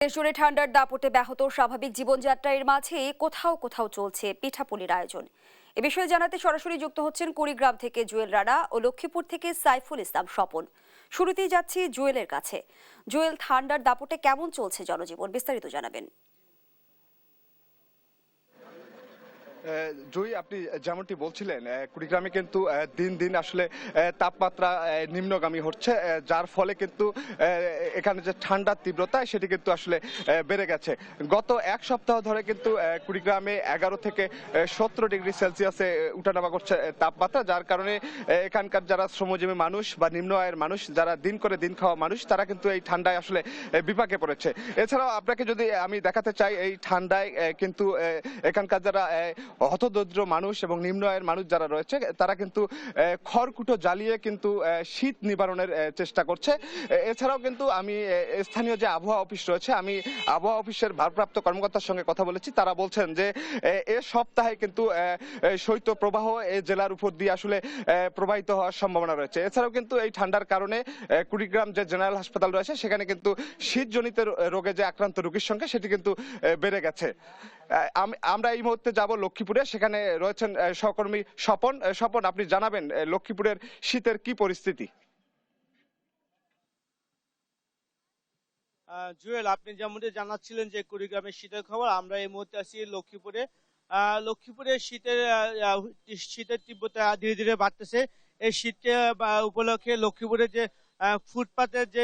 দেশজুড়ে ঠান্ডার দাপটে ব্যাহত স্বাভাবিক জীবনযাত্রার মাঝে কোথাও কোথাও চলছে পিঠাপুলির আয়োজন। এ বিষয়ে জানাতে সরাসরি যুক্ত হচ্ছেন কুড়িগ্রাম থেকে জুয়েল রানা ও লক্ষ্মীপুর থেকে সাইফুল ইসলাম স্বপন। শুরুতেই যাচ্ছি জুয়েলের কাছে। জুয়েল, ঠান্ডার দাপটে কেমন চলছে জনজীবন, বিস্তারিত জানাবেন। জয়ী, আপনি যেমনটি বলছিলেন, কুড়িগ্রামে কিন্তু দিন দিন আসলে তাপমাত্রা নিম্নগামী হচ্ছে, যার ফলে কিন্তু এখানে যে ঠান্ডার তীব্রতা সেটি কিন্তু আসলে বেড়ে গেছে। গত এক সপ্তাহ ধরে কিন্তু কুড়িগ্রামে 11 থেকে 17 ডিগ্রি সেলসিয়াসে উঠানামা করছে তাপমাত্রা, যার কারণে এখানকার যারা শ্রমজীবী মানুষ বা নিম্ন আয়ের মানুষ, যারা দিন করে দিন খাওয়া মানুষ, তারা কিন্তু এই ঠান্ডায় আসলে বিপাকে পড়েছে। এছাড়াও আপনাকে যদি আমি দেখাতে চাই, এই ঠান্ডায় কিন্তু এখানকার যারা হতদরিদ্র মানুষ এবং নিম্ন আয়ের মানুষ যারা রয়েছে, তারা কিন্তু খড়কুটো জ্বালিয়ে কিন্তু শীত নিবারণের চেষ্টা করছে। এছাড়াও কিন্তু আমি স্থানীয় যে আবহাওয়া অফিস রয়েছে, আমি আবহাওয়া অফিসের ভারপ্রাপ্ত কর্মকর্তার সঙ্গে কথা বলেছি। তারা বলছেন যে এ সপ্তাহে কিন্তু শৈত্যপ্রবাহ এই জেলার উপর দিয়ে আসলে প্রবাহিত হওয়ার সম্ভাবনা রয়েছে। এছাড়াও কিন্তু এই ঠান্ডার কারণে কুড়িগ্রাম যে জেনারেল হাসপাতাল রয়েছে, সেখানে কিন্তু শীতজনিত রোগে যে আক্রান্ত রোগীর সংখ্যা সেটি কিন্তু বেড়ে গেছে। আমরা এই মুহূর্তে যাব লক্ষ্মীপুরে, সেখানে রয়েছেন সহকর্মী স্বপন। স্বপন, আপনি জানাবেন লক্ষ্মীপুরের শীতের কি পরিস্থিতি? জুয়েল, আপনি যেমনটি জানাচ্ছিলেন যে কুড়িগ্রামের শীতের খবর, আমরা এই মুহূর্তে আছি লক্ষ্মীপুরে। লক্ষ্মীপুরে শীতের তীব্রতা ধীরে ধীরে বাড়তেছে। এই শীতকে উপলক্ষে লক্ষ্মীপুরে যে ফুটপাতের যে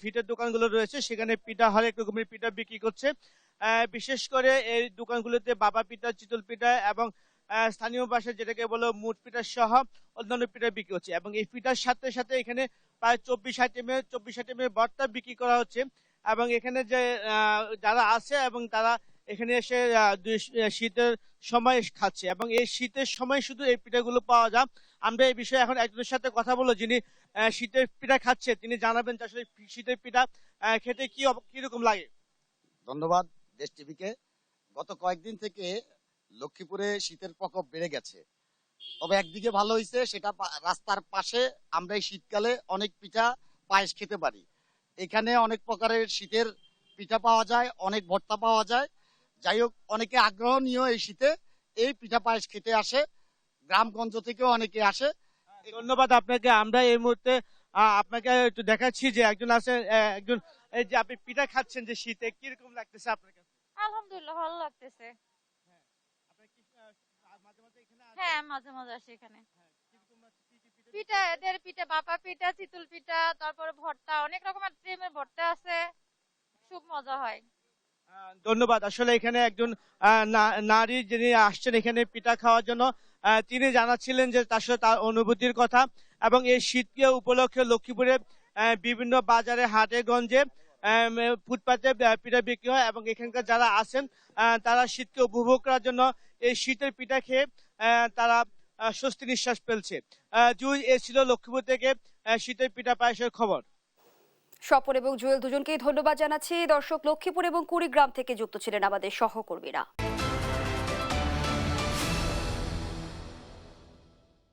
ফিটের দোকানগুলো রয়েছে, সেখানে পিঠা হরেক রকমের পিঠা বিক্রি করছে। বিশেষ করে এই দোকানগুলোতে বাবা পিঠা, চিতল পিঠা এবং স্থানীয় ভাষায় যেটাকে বলো মুট পিঠা সহ অন্যান্য পিঠা বিক্রি হচ্ছে। এবং এই পিঠার সাথে সাথে এখানে প্রায় 24 আইটেমের ভর্তা বিক্রি করা হচ্ছে। এবং এখানে যে যারা আছে এবং তারা এখানে এসে শীতের সময় খাচ্ছে, এবং এই শীতের সময় শুধু এই পিঠাগুলো পাওয়া যায়। আমরা এই বিষয়ে এখন একজনের সাথে কথা বলবো, যিনি শীতের পিঠা খাচ্ছে। তিনি জানাবেন যে আসলে শীতের পিঠা খেতে কিরকম লাগে। ধন্যবাদ দেশ টিভিকে। গত কয়েকদিন থেকে লক্ষ্মীপুরে শীতের প্রকোপ বেড়ে গেছে। তবে একদিকে ভালো হয়েছে, সেটা রাস্তার পাশে আমরা এই শীতকালে অনেক পিঠা পায়েস খেতে পারি। এখানে অনেক প্রকারের শীতের পিঠা পাওয়া যায়, অনেক ভর্তা পাওয়া যায়। যাই হোক, অনেকে আগ্রহ নিয়ে এই শীতে এই পিঠা পায়েস খেতে আসে। গ্রামগঞ্জ থেকেও অনেকে আসে। ধন্যবাদ আপনাকে। আমরা এই মুহূর্তে আপনাকে একটু দেখাচ্ছি যে একজন আছে, একজন, এই যে আপনি পিঠা খাচ্ছেন যে শীতে, কিরকম লাগতেছে আপনার কাছে? আলহামদুলিল্লাহ, ভালো লাগতেছে। হ্যাঁ, আপনার কি মাঝে মাঝে এখানে আসেন? হ্যাঁ, মাঝে মাঝে আসি এখানে। হ্যাঁ, কিরকম লাগছে? কি কি পিঠা পিঠা, এদের পিঠা, বাপা পিঠা, চিতল পিঠা, তারপরে ভর্তা, অনেক রকমের ক্রিমের ভর্তা আছে, খুব মজা হয়। ধন্যবাদ। আসলে এখানে একজন নারী যিনি আসছেন এখানে পিঠা খাওয়ার জন্য, তিনি জানাচ্ছিলেন যে তার অনুভূতির কথা। এবং এই শীতকে উপলক্ষে লক্ষ্মীপুরে বিভিন্ন বাজারে, হাটে গঞ্জে ফুটপাতে পিঠা বিক্রি হয়। এবং এখানকার যারা আছেন তারা শীতকে উপভোগ করার জন্য এই শীতের পিঠা খেয়ে তারা স্বস্তি নিঃশ্বাস ফেলছে। এ ছিল লক্ষ্মীপুর থেকে শীতের পিঠা পায়েসের খবর। স্বপন এবং জুয়েল দুজনকেই ধন্যবাদ জানাচ্ছি। দর্শক, লক্ষ্মীপুর এবং কুড়িগ্রাম থেকে যুক্ত ছিলেন আমাদের সহকর্মীরা।